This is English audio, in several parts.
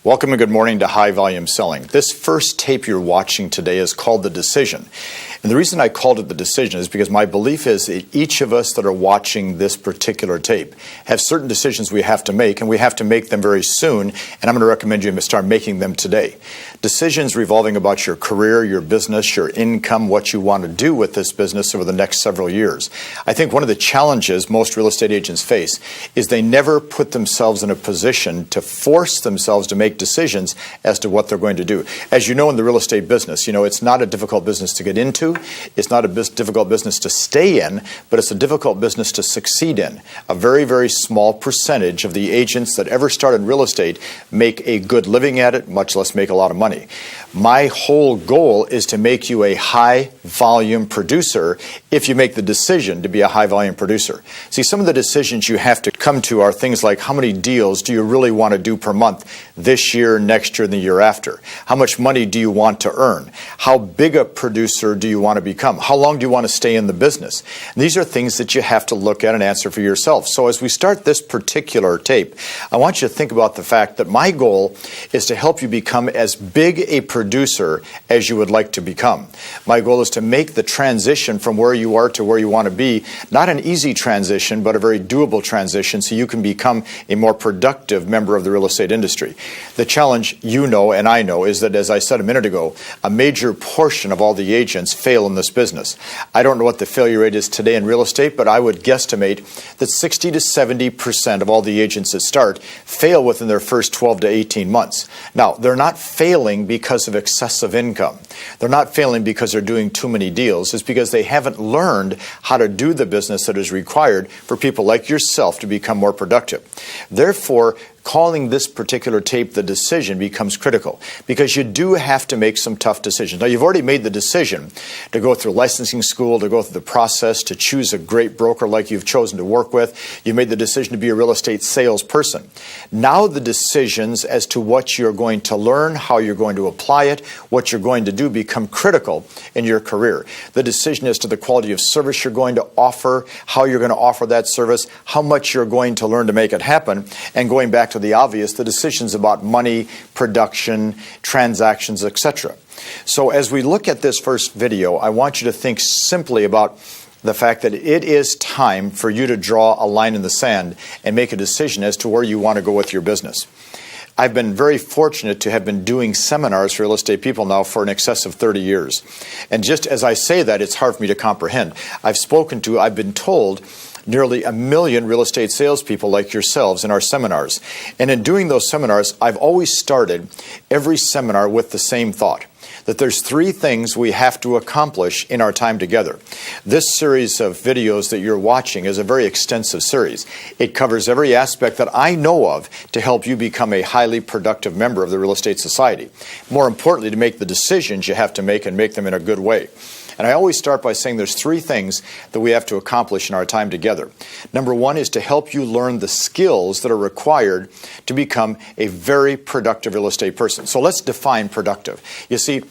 Welcome and good morning to High Volume Selling. This first tape you're watching today is called The Decision. And the reason I called it The Decision is because my belief is that each of us that are watching this particular tape have certain decisions we have to make, and we have to make them very soon, and I'm going to recommend you start making them today. Decisions revolving about your career, your business, your income, what you want to do with this business over the next several years. I think one of the challenges most real estate agents face is they never put themselves in a position to force themselves to make decisions as to what they're going to do. As you know, in the real estate business, it's not a difficult business to get into. It's not a difficult business to stay in, but it's a difficult business to succeed in. A very, very small percentage of the agents that ever start in real estate make a good living at it, much less make a lot of money. My whole goal is to make you a high volume producer if you make the decision to be a high volume producer. See, some of the decisions you have to come to are things like, how many deals do you really want to do per month this year, next year, and the year after? How much money do you want to earn? How big a producer do you want to become? How long do you want to stay in the business? And these are things that you have to look at and answer for yourself. So as we start this particular tape, I want you to think about the fact that my goal is to help you become as big a producer as you would like to become. My goal is to make the transition from where you are to where you want to be, not an easy transition, but a very doable transition so you can become a more productive member of the real estate industry. The challenge, you know and I know, is that, as I said a minute ago, a major portion of all the agents fail in this business. I don't know what the failure rate is today in real estate, but I would guesstimate that 60 to 70% of all the agents that start fail within their first 12 to 18 months. Now, they're not failing because of excessive income. They're not failing because they're doing too many deals. It's because they haven't learned how to do the business that is required for people like yourself to become more productive. Therefore, calling this particular tape The Decision becomes critical because you do have to make some tough decisions. Now, you've already made the decision to go through licensing school, to go through the process, to choose a great broker like you've chosen to work with. You made the decision to be a real estate salesperson. Now the decisions as to what you're going to learn, how you're going to apply it, what you're going to do become critical in your career. The decision as to the quality of service you're going to offer, how you're going to offer that service, how much you're going to learn to make it happen, and going back to the obvious, the decisions about money, production, transactions, etc. So as we look at this first video, I want you to think simply about the fact that it is time for you to draw a line in the sand and make a decision as to where you want to go with your business. I've been very fortunate to have been doing seminars for real estate people now for in excess of 30 years. And just as I say that, it's hard for me to comprehend. I've been told nearly 1 million real estate salespeople like yourselves in our seminars. And in doing those seminars, I've always started every seminar with the same thought, that there's 3 things we have to accomplish in our time together. This series of videos that you're watching is a very extensive series. It covers every aspect that I know of to help you become a highly productive member of the real estate society. More importantly, to make the decisions you have to make and make them in a good way. And I always start by saying there's 3 things that we have to accomplish in our time together. Number 1 is to help you learn the skills that are required to become a very productive real estate person. So let's define productive. You see,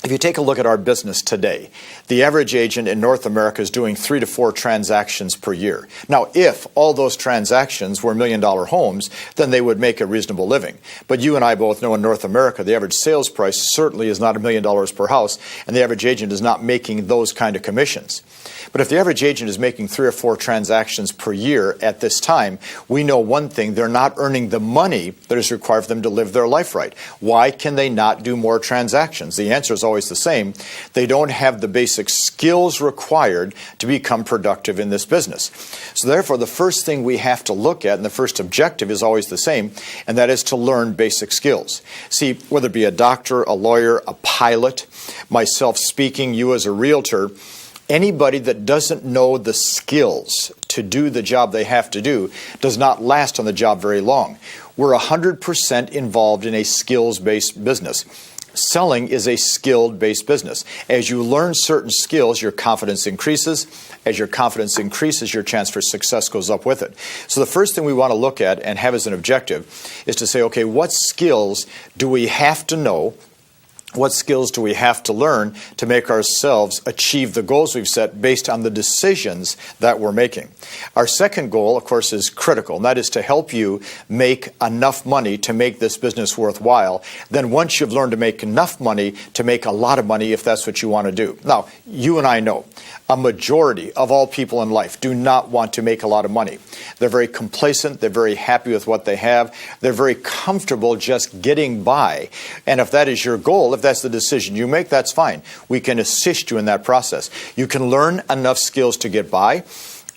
if you take a look at our business today, the average agent in North America is doing 3 to 4 transactions per year. Now, if all those transactions were $1 million homes, then they would make a reasonable living. But you and I both know in North America, the average sales price certainly is not $1 million per house, and the average agent is not making those kind of commissions. But if the average agent is making 3 or 4 transactions per year at this time, we know one thing: they're not earning the money that is required for them to live their life right. Why can they not do more transactions? The answer is always the same. They don't have the basic skills required to become productive in this business. So therefore, the first thing we have to look at, and the first objective is always the same, and that is to learn basic skills. See, whether it be a doctor, a lawyer, a pilot, myself speaking, you as a realtor, anybody that doesn't know the skills to do the job they have to do does not last on the job very long. We're 100% involved in a skills-based business. Selling is a skilled-based business. As you learn certain skills, your confidence increases. As your confidence increases, your chance for success goes up with it. So the first thing we want to look at and have as an objective is to say, okay, what skills do we have to know What skills do we have to learn to make ourselves achieve the goals we've set based on the decisions that we're making? Our second goal, of course, is critical, and that is to help you make enough money to make this business worthwhile. Then once you've learned to make enough money, to make a lot of money if that's what you want to do. Now, you and I know a majority of all people in life do not want to make a lot of money. They're very complacent. They're very happy with what they have. They're very comfortable just getting by. And if that is your goal, if that's the decision you make, that's fine. We can assist you in that process. You can learn enough skills to get by.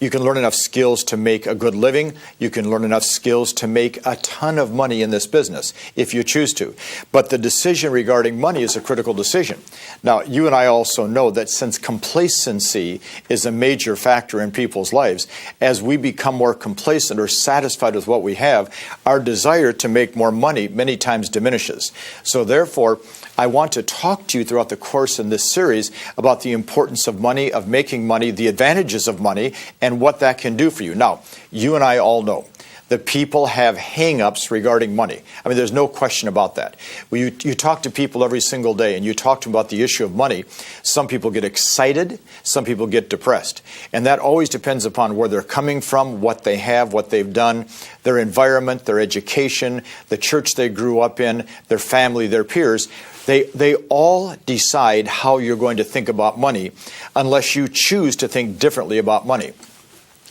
You can learn enough skills to make a good living. You can learn enough skills to make a ton of money in this business if you choose to. But the decision regarding money is a critical decision. Now, you and I also know that since complacency is a major factor in people's lives, as we become more complacent or satisfied with what we have, our desire to make more money many times diminishes. So therefore, I want to talk to you throughout the course in this series about the importance of money, of making money, the advantages of money, and what that can do for you. Now, you and I all know that people have hang-ups regarding money. I mean, there's no question about that. When you talk to people every single day and you talk to them about the issue of money, some people get excited, some people get depressed. And that always depends upon where they're coming from, what they have, what they've done, their environment, their education, the church they grew up in, their family, their peers. They all decide how you're going to think about money unless you choose to think differently about money.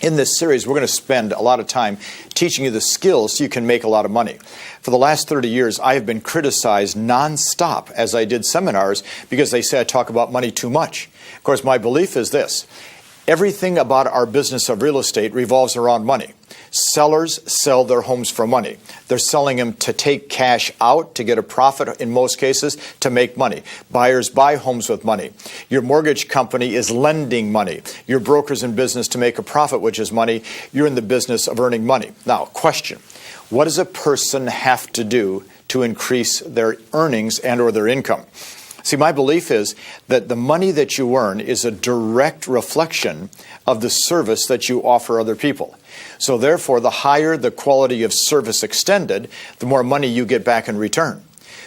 In this series, we're going to spend a lot of time teaching you the skills so you can make a lot of money. For the last 30 years, I have been criticized nonstop as I did seminars because they say I talk about money too much. Of course, my belief is this. Everything about our business of real estate revolves around money. Sellers sell their homes for money. They're selling them to take cash out, to get a profit in most cases, to make money. Buyers buy homes with money. Your mortgage company is lending money. Your broker's in business to make a profit, which is money. You're in the business of earning money. Now, question. What does a person have to do to increase their earnings and or their income? See, my belief is that the money that you earn is a direct reflection of the service that you offer other people. So therefore, the higher the quality of service extended, the more money you get back in return.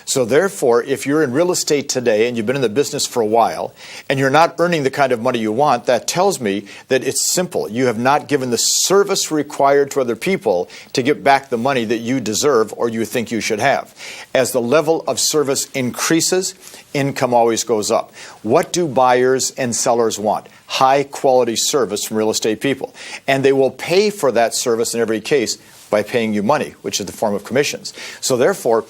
So therefore, if you're in real estate today and you've been in the business for a while and you're not earning the kind of money you want, that tells me that it's simple. You have not given the service required to other people to get back the money that you deserve or you think you should have. As the level of service increases, income always goes up. What do buyers and sellers want? High quality service from real estate people. And they will pay for that service in every case by paying you money, which is the form of commissions. So therefore,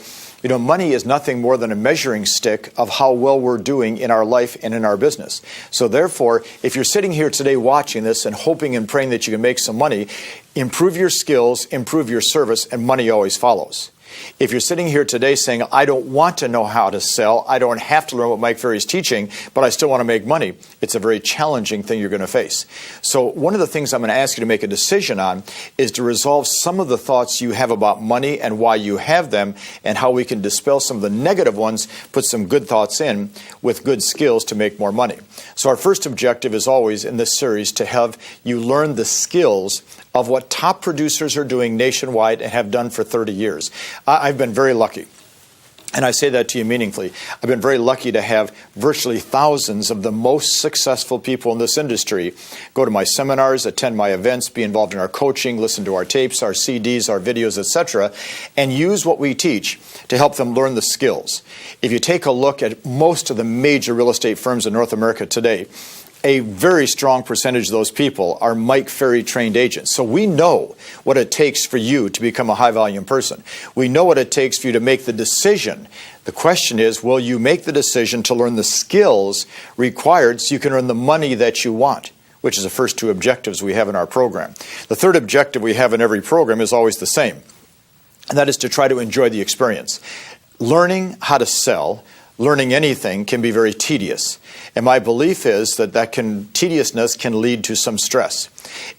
money is nothing more than a measuring stick of how well we're doing in our life and in our business. So therefore, if you're sitting here today watching this and hoping and praying that you can make some money, improve your skills, improve your service, and money always follows. If you're sitting here today saying, I don't want to know how to sell, I don't have to learn what Mike Ferry's teaching, but I still want to make money, it's a very challenging thing you're going to face. So one of the things I'm going to ask you to make a decision on is to resolve some of the thoughts you have about money and why you have them and how we can dispel some of the negative ones, put some good thoughts in with good skills to make more money. So our first objective is always in this series to have you learn the skills of what top producers are doing nationwide and have done for 30 years. I've been very lucky. And I say that to you meaningfully. I've been very lucky to have virtually thousands of the most successful people in this industry go to my seminars, attend my events, be involved in our coaching, listen to our tapes, our CDs, our videos, etc., and use what we teach to help them learn the skills. If you take a look at most of the major real estate firms in North America today, a very strong percentage of those people are Mike Ferry trained agents. So we know what it takes for you to become a high volume person. We know what it takes for you to make the decision. The question is, will you make the decision to learn the skills required so you can earn the money that you want, which is the first two objectives we have in our program. The third objective we have in every program is always the same, and that is to try to enjoy the experience. Learning how to sell, learning anything can be very tedious. And my belief is that tediousness can lead to some stress.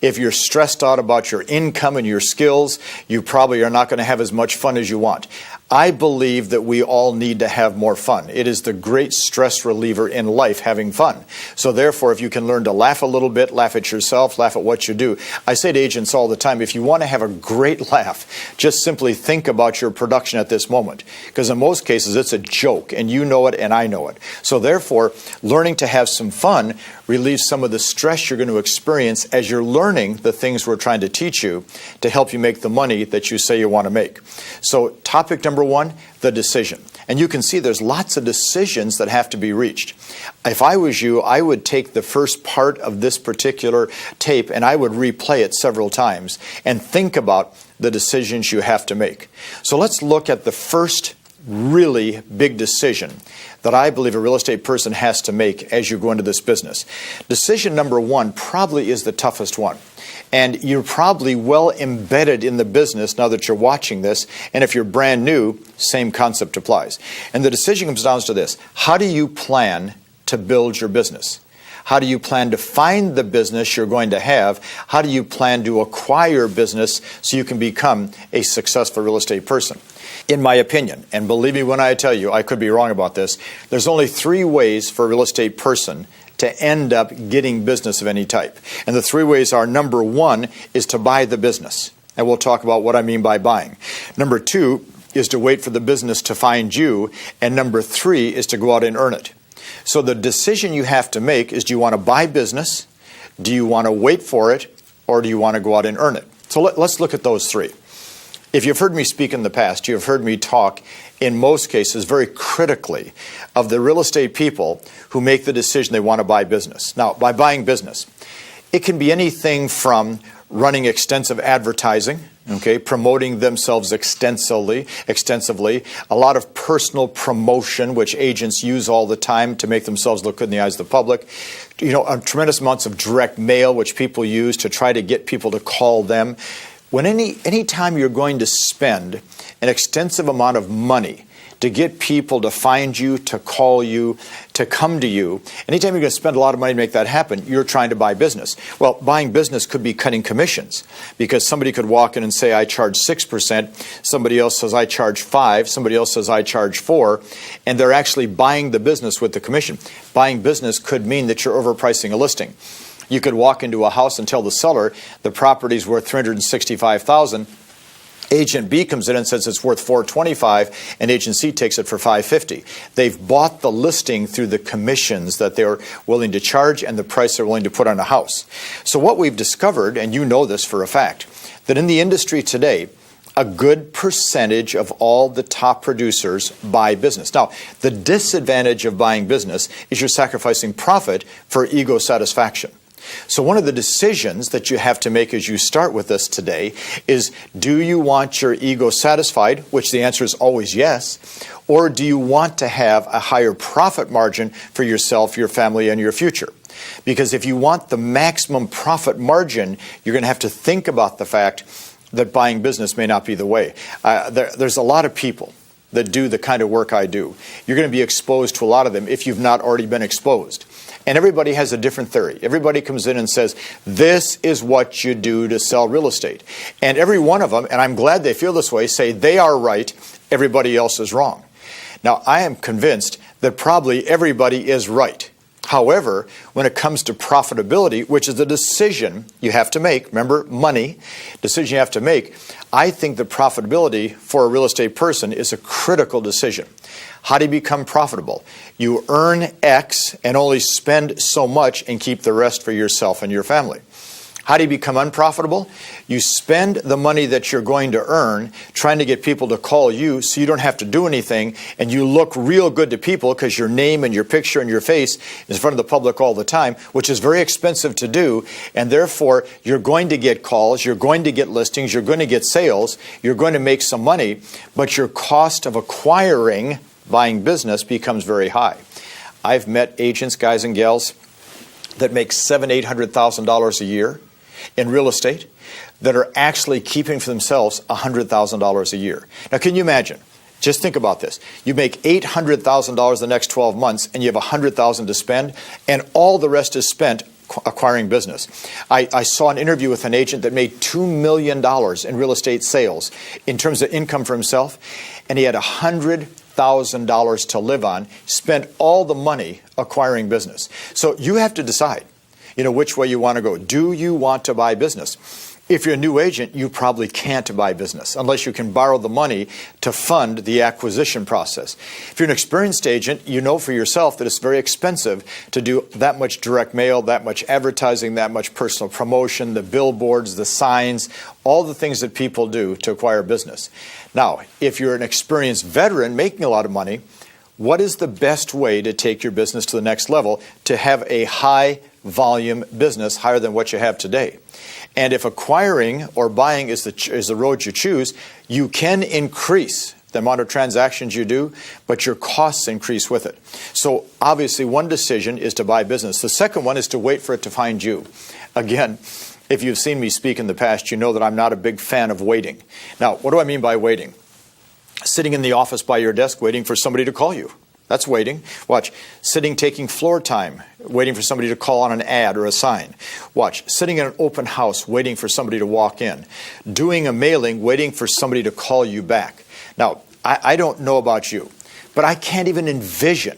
If you're stressed out about your income and your skills, you probably are not going to have as much fun as you want. I believe that we all need to have more fun. It is the great stress reliever in life, having fun. So therefore, if you can learn to laugh a little bit, laugh at yourself, laugh at what you do. I say to agents all the time, if you want to have a great laugh, just simply think about your production at this moment. Because in most cases, it's a joke, and you know it and I know it. So therefore, learning to have some fun relieves some of the stress you're going to experience as you're learning the things we're trying to teach you to help you make the money that you say you want to make. So topic number one, the decision. And you can see there's lots of decisions that have to be reached. If I was you, I would take the first part of this particular tape and I would replay it several times and think about the decisions you have to make. So let's look at the first really big decision that I believe a real estate person has to make as you go into this business. Decision number one probably is the toughest one. And you're probably well embedded in the business now that you're watching this. And if you're brand new, same concept applies. And the decision comes down to this. How do you plan to build your business? How do you plan to find the business you're going to have? How do you plan to acquire business so you can become a successful real estate person? In my opinion, and believe me when I tell you, I could be wrong about this, there's only 3 ways for a real estate person to end up getting business of any type. And the 3 ways are, number 1 is to buy the business. And we'll talk about what I mean by buying. Number 2 is to wait for the business to find you. And number 3 is to go out and earn it. So the decision you have to make is, do you want to buy business? Do you want to wait for it? Or do you want to go out and earn it? So let's look at those 3. If you've heard me speak in the past, you've heard me talk in most cases very critically of the real estate people who make the decision they want to buy business. Now, by buying business, it can be anything from running extensive advertising, promoting themselves extensively, a lot of personal promotion, which agents use all the time to make themselves look good in the eyes of the public, tremendous amounts of direct mail, which people use to try to get people to call them. When any time you're going to spend an extensive amount of money to get people to find you, to call you, to come to you, anytime you're going to spend a lot of money to make that happen, you're trying to buy business. Well, buying business could be cutting commissions, because somebody could walk in and say, I charge 6%, somebody else says, I charge 5%, somebody else says, I charge 4%, and they're actually buying the business with the commission. Buying business could mean that you're overpricing a listing. You could walk into a house and tell the seller the property's worth $365,000. Agent B comes in and says it's worth $425,000, and Agent C takes it for $550,000. They've bought the listing through the commissions that they're willing to charge and the price they're willing to put on a house. So what we've discovered, and you know this for a fact, that in the industry today, a good percentage of all the top producers buy business. Now, the disadvantage of buying business is you're sacrificing profit for ego satisfaction. So one of the decisions that you have to make as you start with this today is, do you want your ego satisfied, which the answer is always yes, or do you want to have a higher profit margin for yourself, your family, and your future? Because if you want the maximum profit margin, you're going to have to think about the fact that buying business may not be the way. There's a lot of people that do the kind of work I do. You're going to be exposed to a lot of them if you've not already been exposed. And everybody has a different theory. Everybody comes in and says, this is what you do to sell real estate. And every one of them, and I'm glad they feel this way, say they are right, everybody else is wrong. Now, I am convinced that probably everybody is right. However, when it comes to profitability, which is a decision you have to make, remember, money, decision you have to make, I think the profitability for a real estate person is a critical decision. How do you become profitable? You earn X and only spend so much and keep the rest for yourself and your family. How do you become unprofitable? You spend the money that you're going to earn trying to get people to call you so you don't have to do anything, and you look real good to people because your name and your picture and your face is in front of the public all the time, which is very expensive to do, and therefore you're going to get calls, you're going to get listings, you're going to get sales, you're going to make some money, but your cost of acquiring, buying business becomes very high. I've met agents, guys and gals, that make $700,000, $800,000 a year in real estate that are actually keeping for themselves $100,000 a year. Now, can you imagine? Just think about this. You make $800,000 the next 12 months and you have $100,000 to spend, and all the rest is spent acquiring business. I saw an interview with an agent that made $2 million in real estate sales in terms of income for himself, and he had $100,000 to live on, spent all the money acquiring business. So you have to decide, which way you want to go. Do you want to buy business? If you're a new agent, you probably can't buy business unless you can borrow the money to fund the acquisition process. If you're an experienced agent, you know for yourself that it's very expensive to do that much direct mail, that much advertising, that much personal promotion, the billboards, the signs, all the things that people do to acquire business. Now, if you're an experienced veteran making a lot of money, what is the best way to take your business to the next level to have a high volume business, higher than what you have today? And if acquiring or buying is the road you choose, you can increase the amount of transactions you do, but your costs increase with it. So obviously one decision is to buy business. The second one is to wait for it to find you. Again, if you've seen me speak in the past, you know that I'm not a big fan of waiting. Now, what do I mean by waiting? Sitting in the office by your desk waiting for somebody to call you. That's waiting. Watch. Sitting, taking floor time, waiting for somebody to call on an ad or a sign. Watch. Sitting in an open house, waiting for somebody to walk in. Doing a mailing, waiting for somebody to call you back. Now, I don't know about you, but I can't even envision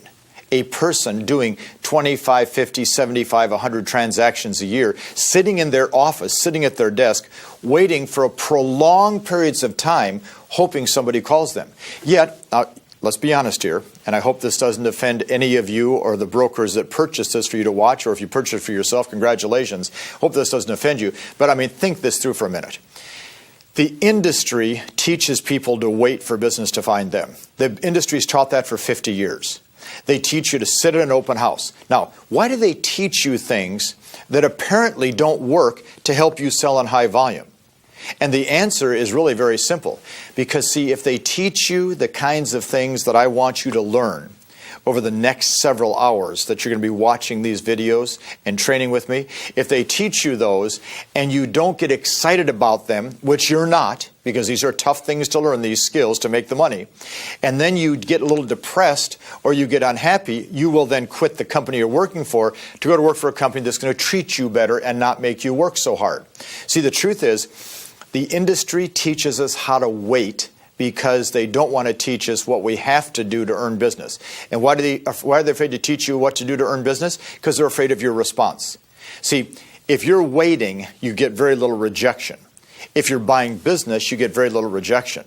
a person doing 25, 50, 75, 100 transactions a year, sitting in their office, sitting at their desk, waiting for a prolonged periods of time, hoping somebody calls them. Yet, let's be honest here, and I hope this doesn't offend any of you or the brokers that purchased this for you to watch, or if you purchased it for yourself, congratulations. Hope this doesn't offend you. But think this through for a minute. The industry teaches people to wait for business to find them. The industry's taught that for 50 years. They teach you to sit at an open house. Now, why do they teach you things that apparently don't work to help you sell in high volume? And the answer is really very simple. Because, see, if they teach you the kinds of things that I want you to learn over the next several hours that you're going to be watching these videos and training with me, if they teach you those and you don't get excited about them, which you're not, because these are tough things to learn, these skills to make the money, and then you get a little depressed or you get unhappy, you will then quit the company you're working for to go to work for a company that's going to treat you better and not make you work so hard. See, the truth is, the industry teaches us how to wait because they don't want to teach us what we have to do to earn business. And why are they afraid to teach you what to do to earn business? Because they're afraid of your response. See, if you're waiting, you get very little rejection. If you're buying business, you get very little rejection.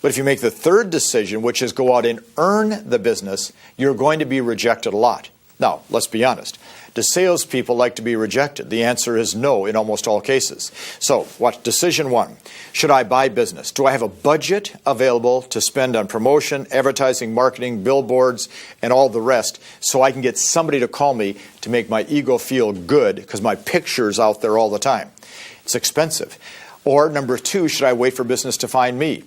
But if you make the third decision, which is go out and earn the business, you're going to be rejected a lot. Now, let's be honest. Do salespeople like to be rejected? The answer is no in almost all cases. So, watch decision one. Should I buy business? Do I have a budget available to spend on promotion, advertising, marketing, billboards, and all the rest so I can get somebody to call me to make my ego feel good because my picture's out there all the time? It's expensive. Or number two, should I wait for business to find me?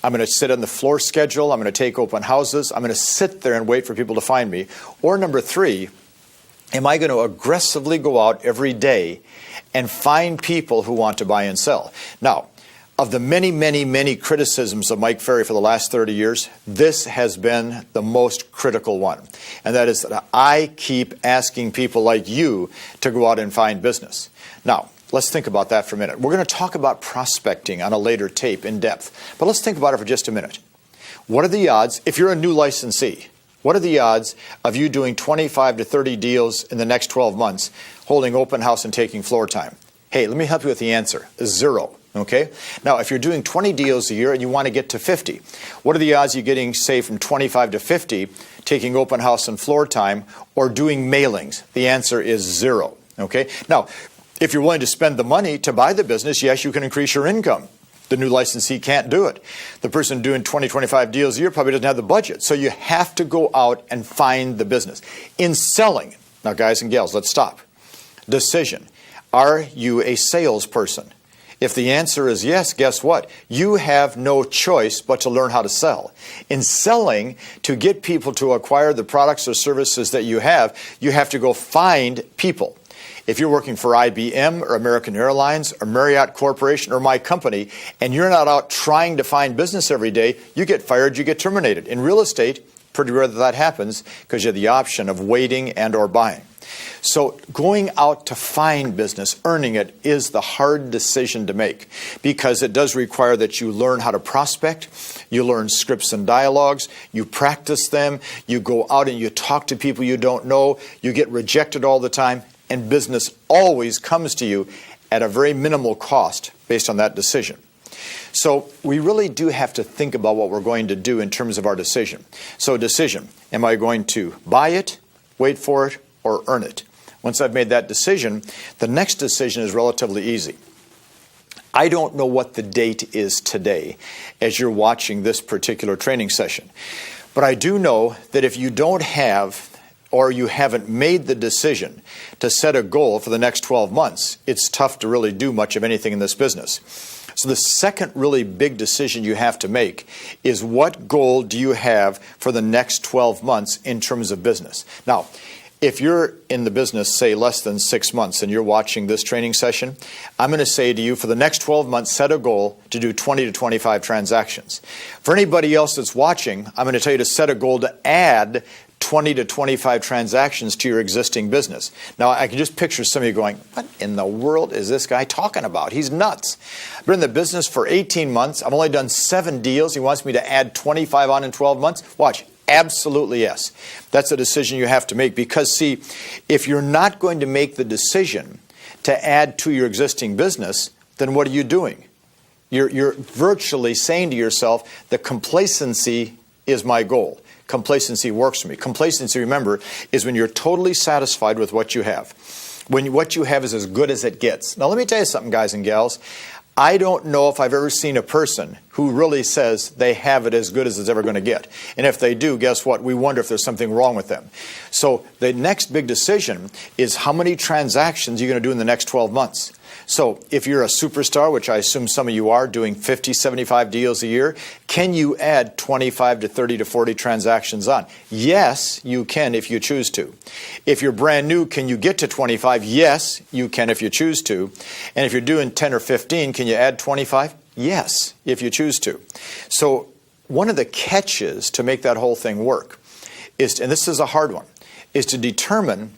I'm going to sit on the floor schedule. I'm going to take open houses. I'm going to sit there and wait for people to find me. Or number three, am I going to aggressively go out every day and find people who want to buy and sell? Now, of the many, many, many criticisms of Mike Ferry for the last 30 years, this has been the most critical one. And that is that I keep asking people like you to go out and find business. Now, let's think about that for a minute. We're going to talk about prospecting on a later tape in depth. But let's think about it for just a minute. What are the odds, if you're a new licensee, what are the odds of you doing 25 to 30 deals in the next 12 months, holding open house and taking floor time? Hey, let me help you with the answer. 0. Okay? Now, if you're doing 20 deals a year and you want to get to 50, what are the odds of you getting, say, from 25 to 50, taking open house and floor time, or doing mailings? The answer is 0. Okay? Now, if you're willing to spend the money to buy the business, yes, you can increase your income. The new licensee can't do it. The person doing 20, 25 deals a year probably doesn't have the budget. So you have to go out and find the business. In selling, now guys and gals, let's stop. Decision. Are you a salesperson? If the answer is yes, guess what? You have no choice but to learn how to sell. In selling, to get people to acquire the products or services that you have to go find people. If you're working for IBM or American Airlines or Marriott Corporation or my company, and you're not out trying to find business every day, you get fired, you get terminated. In real estate, Pretty rare that happens because you have the option of waiting and or buying. So going out to find business, earning it, is the hard decision to make because it does require that you learn how to prospect, you learn scripts and dialogues, you practice them, you go out and you talk to people you don't know, you get rejected all the time, and business always comes to you at a very minimal cost based on that decision. So we really do have to think about what we're going to do in terms of our decision. So decision, am I going to buy it, wait for it, or earn it? Once I've made that decision, the next decision is relatively easy. I don't know what the date is today as you're watching this particular training session. But I do know that if you don't have or you haven't made the decision to set a goal for the next 12 months, it's tough to really do much of anything in this business. So the second really big decision you have to make is what goal do you have for the next 12 months in terms of business? Now, if you're in the business, say, less than 6 months and you're watching this training session, I'm going to say to you, for the next 12 months, set a goal to do 20 to 25 transactions. For anybody else that's watching, I'm going to tell you to set a goal to add 20 to 25 transactions to your existing business. Now, I can just picture some of you going, what in the world is this guy talking about? He's nuts. I've been in the business for 18 months. I've only done 7 deals. He wants me to add 25 on in 12 months. Watch. Absolutely yes. That's a decision you have to make because, see, if you're not going to make the decision to add to your existing business, then what are you doing? You're virtually saying to yourself, the complacency is my goal. Complacency works for me. Complacency, remember, is when you're totally satisfied with what you have. When what you have is as good as it gets. Now, let me tell you something, guys and gals. I don't know if I've ever seen a person who really says they have it as good as it's ever going to get. And if they do, guess what? We wonder if there's something wrong with them. So the next big decision is how many transactions you're going to do in the next 12 months. So if you're a superstar, which I assume some of you are, doing 50, 75 deals a year, can you add 25 to 30 to 40 transactions on? Yes, you can if you choose to. If you're brand new, can you get to 25? Yes, you can if you choose to. And if you're doing 10 or 15, can you add 25? Yes, if you choose to. So one of the catches to make that whole thing work is, and this is a hard one, is to determine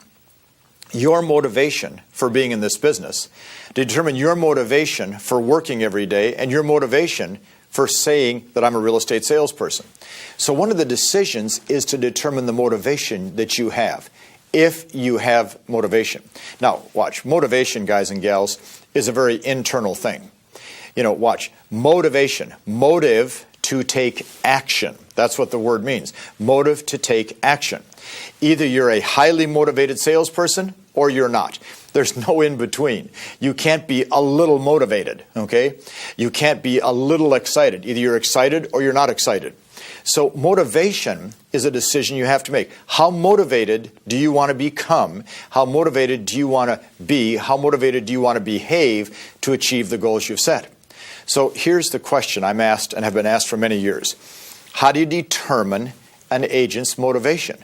your motivation for being in this business, determine your motivation for working every day, and your motivation for saying that I'm a real estate salesperson. So one of the decisions is to determine the motivation that you have, if you have motivation. Now, watch. Motivation, guys and gals, is a very internal thing. You know, watch. Motivation. Motive to take action. That's what the word means. Motive to take action. Either you're a highly motivated salesperson or you're not. There's no in between. You can't be a little motivated, okay? You can't be a little excited. Either you're excited or you're not excited. So motivation is a decision you have to make. How motivated do you want to become? How motivated do you want to be? How motivated do you want to behave to achieve the goals you've set? So here's the question I'm asked and have been asked for many years. How do you determine an agent's motivation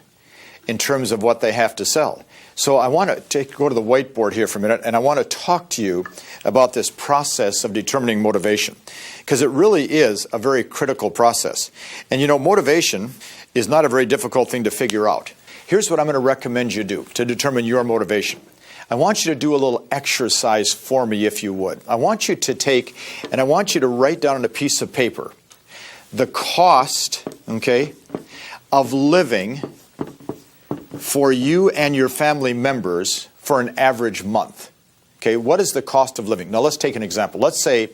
in terms of what they have to sell? So I want to go to the whiteboard here for a minute, and I want to talk to you about this process of determining motivation, because it really is a very critical process. And you know, motivation is not a very difficult thing to figure out. Here's what I'm going to recommend you do to determine your motivation. I want you to do a little exercise for me, if you would. I want you to take, and I want you to write down on a piece of paper the cost, okay, of living for you and your family members for an average month. Okay, what is the cost of living? Now let's take an example. Let's say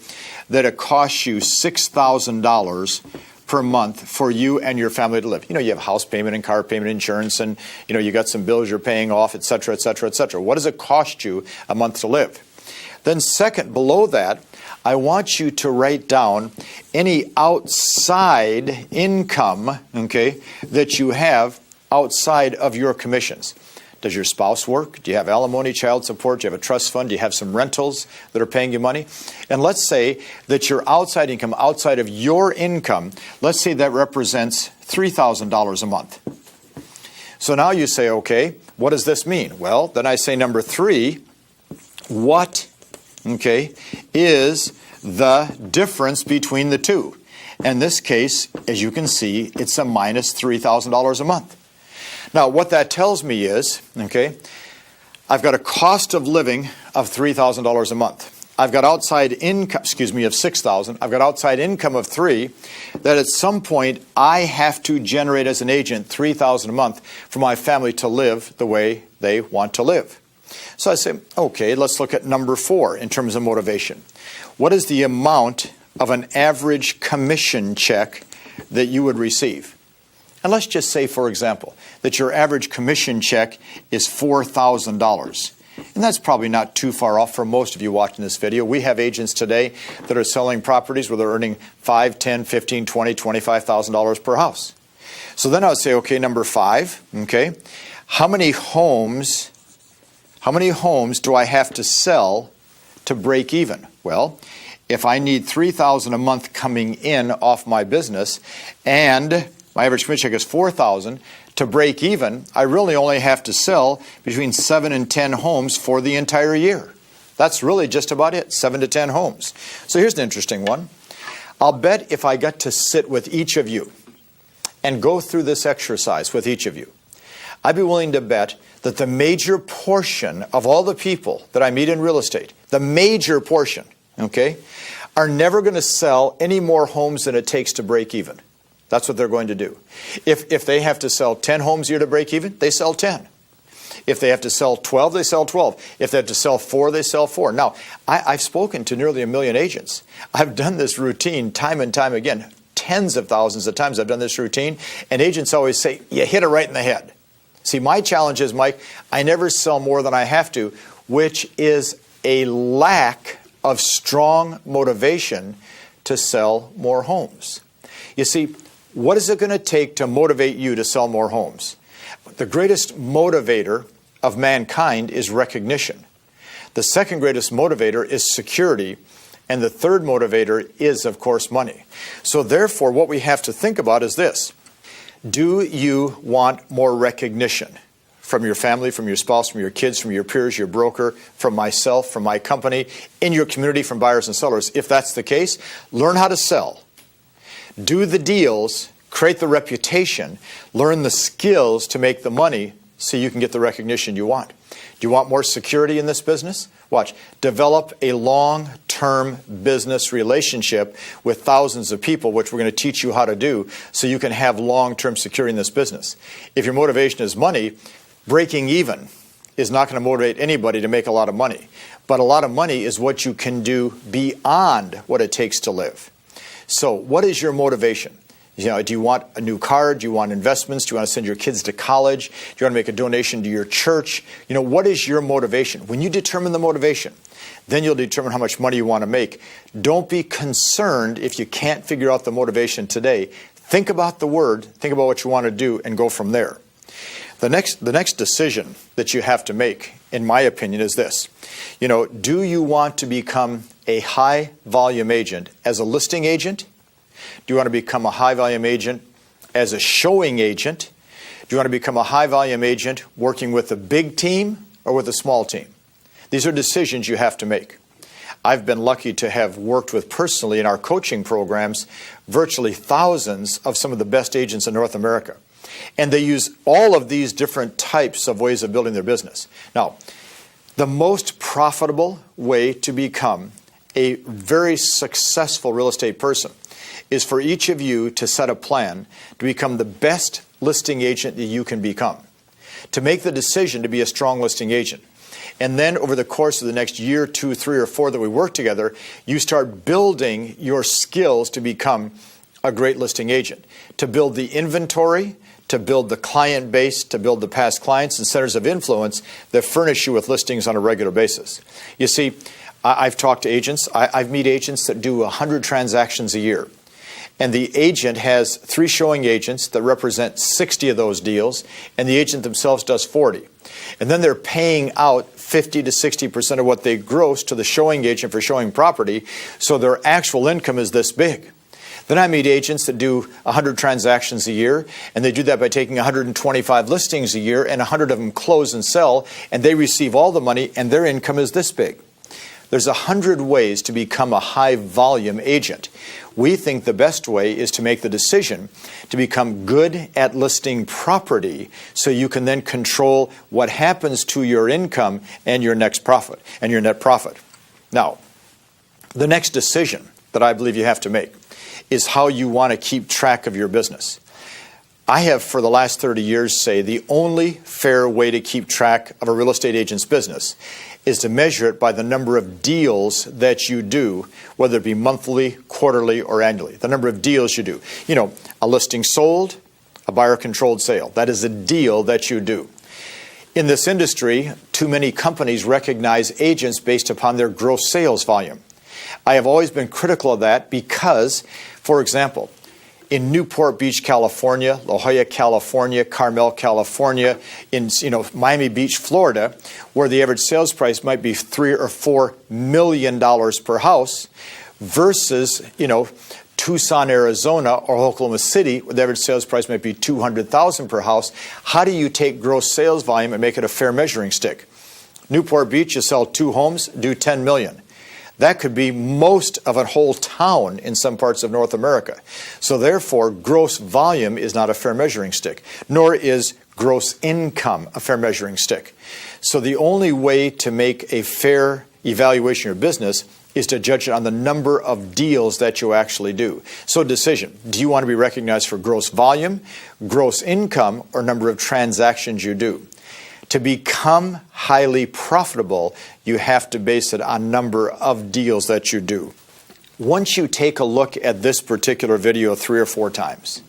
that it costs you $6,000 per month for you and your family to live. You know, you have house payment and car payment, insurance, and you know, you got some bills you're paying off, et cetera, et cetera, et cetera. What does it cost you a month to live? Then second, below that, I want you to write down any outside income, okay, that you have outside of your commissions. Does your spouse work? Do you have alimony, child support? Do you have a trust fund? Do you have some rentals that are paying you money? And let's say that your outside income, outside of your income, let's say that represents $3,000 a month. So now you say, okay, what does this mean? Well, then I say number 3, what, okay, is the difference between the two? In this case, as you can see, it's a minus $3,000 a month. Now, what that tells me is, okay, I've got a cost of living of $3,000 a month. I've got outside income, of $6,000. I've got outside income of $3,000. That at some point I have to generate as an agent $3,000 a month for my family to live the way they want to live. So I say, okay, let's look at number 4 in terms of motivation. What is the amount of an average commission check that you would receive? And let's just say, for example, that your average commission check is $4,000. And that's probably not too far off for most of you watching this video. We have agents today that are selling properties where they're earning $5,000, $10,000, $15,000, $20,000, $25,000 per house. So then I would say, okay, number 5, okay, how many homes do I have to sell to break even? Well, if I need $3,000 a month coming in off my business and my average commission check is $4,000, to break even, I really only have to sell between 7 and 10 homes for the entire year. That's really just about it, 7 to 10 homes. So here's an interesting one. I'll bet if I got to sit with each of you and go through this exercise with each of you, I'd be willing to bet that the major portion of all the people that I meet in real estate, the major portion, okay, are never going to sell any more homes than it takes to break even. That's what they're going to do. If they have to sell 10 homes a year to break even, they sell 10. If they have to sell 12, they sell 12. If they have to sell 4, they sell 4. Now, I've spoken to nearly 1 million agents. I've done this routine time and time again. Tens of thousands of times I've done this routine, and agents always say, you hit it right in the head. See, my challenge is, Mike, I never sell more than I have to, which is a lack of strong motivation to sell more homes. You see, what is it going to take to motivate you to sell more homes? The greatest motivator of mankind is recognition. The second greatest motivator is security. And the third motivator is, of course, money. So therefore, what we have to think about is this. Do you want more recognition from your family, from your spouse, from your kids, from your peers, your broker, from myself, from my company, in your community, from buyers and sellers? If that's the case, learn how to sell. Do the deals, create the reputation, learn the skills to make the money so you can get the recognition you want. Do you want more security in this business? Watch. Develop a long-term business relationship with thousands of people, which we're going to teach you how to do so you can have long-term security in this business. If your motivation is money, breaking even is not going to motivate anybody to make a lot of money. But a lot of money is what you can do beyond what it takes to live. So what is your motivation? You know, do you want a new car? Do you want investments? Do you want to send your kids to college? Do you want to make a donation to your church? You know, what is your motivation? When you determine the motivation, then you'll determine how much money you want to make. Don't be concerned if you can't figure out the motivation today. Think about the word, think about what you want to do, and go from there. The next decision that you have to make, in my opinion, is this. You know, do you want to become a high volume agent as a listing agent? Do you want to become a high volume agent as a showing agent? Do you want to become a high volume agent working with a big team or with a small team? These are decisions you have to make. I've been lucky to have worked with personally in our coaching programs virtually thousands of some of the best agents in North America. And they use all of these different types of ways of building their business. Now, the most profitable way to become a very successful real estate person is for each of you to set a plan to become the best listing agent that you can become. To make the decision to be a strong listing agent. And then over the course of the next year, 2, 3, or 4 that we work together, you start building your skills to become a great listing agent. To build the inventory, to build the client base, to build the past clients and centers of influence that furnish you with listings on a regular basis. You see, I've talked to agents. I've met agents that do 100 transactions a year. And the agent has 3 showing agents that represent 60 of those deals, and the agent themselves does 40. And then they're paying out 50 to 60% of what they gross to the showing agent for showing property, so their actual income is this big. Then I meet agents that do 100 transactions a year, and they do that by taking 125 listings a year, and 100 of them close and sell, and they receive all the money, and their income is this big. There's 100 ways to become a high volume agent. We think the best way is to make the decision to become good at listing property so you can then control what happens to your income and your next profit and your net profit. Now, the next decision that I believe you have to make is how you want to keep track of your business. I have, for the last 30 years, say the only fair way to keep track of a real estate agent's business is to measure it by the number of deals that you do, whether it be monthly, quarterly, or annually. The number of deals you do. You know, a listing sold, a buyer-controlled sale. That is a deal that you do. In this industry, too many companies recognize agents based upon their gross sales volume. I have always been critical of that because, for example, in Newport Beach, California, La Jolla, California, Carmel, California, in Miami Beach, Florida, where the average sales price might be $3 or $4 million per house, versus Tucson, Arizona, or Oklahoma City, where the average sales price might be $200,000 per house. How do you take gross sales volume and make it a fair measuring stick? Newport Beach, you sell 2 homes, do $10 million. That could be most of a whole town in some parts of North America. So therefore, gross volume is not a fair measuring stick, nor is gross income a fair measuring stick. So the only way to make a fair evaluation of your business is to judge it on the number of deals that you actually do. So decision, do you want to be recognized for gross volume, gross income, or number of transactions you do? To become highly profitable, you have to base it on number of deals that you do. Once you take a look at this particular video 3 or 4 times,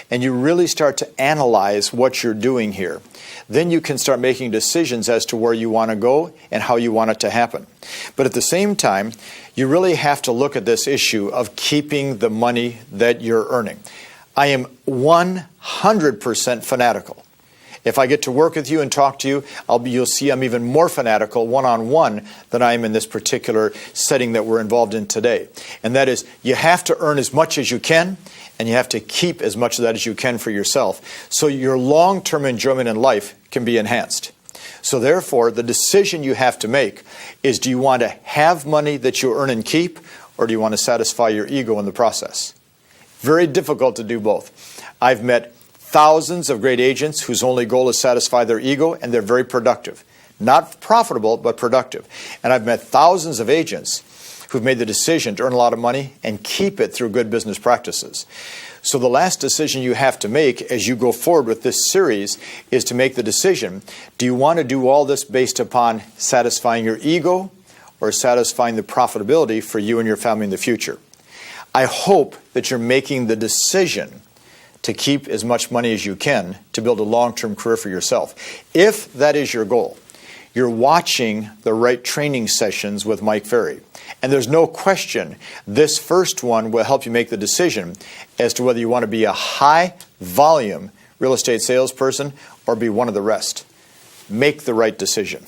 and you really start to analyze what you're doing here, then you can start making decisions as to where you want to go and how you want it to happen. But at the same time, you really have to look at this issue of keeping the money that you're earning. I am 100% fanatical. If I get to work with you and talk to you, you'll see I'm even more fanatical one-on-one than I am in this particular setting that we're involved in today. And that is, you have to earn as much as you can, and you have to keep as much of that as you can for yourself, so your long-term enjoyment in life can be enhanced. So therefore, the decision you have to make is, do you want to have money that you earn and keep, or do you want to satisfy your ego in the process? Very difficult to do both. I've met thousands of great agents whose only goal is to satisfy their ego, and they're very productive. Not profitable, but productive. And I've met thousands of agents who've made the decision to earn a lot of money and keep it through good business practices. So the last decision you have to make as you go forward with this series is to make the decision, do you want to do all this based upon satisfying your ego or satisfying the profitability for you and your family in the future? I hope that you're making the decision to keep as much money as you can to build a long-term career for yourself. If that is your goal, you're watching the right training sessions with Mike Ferry. And there's no question this first one will help you make the decision as to whether you want to be a high-volume real estate salesperson or be one of the rest. Make the right decision.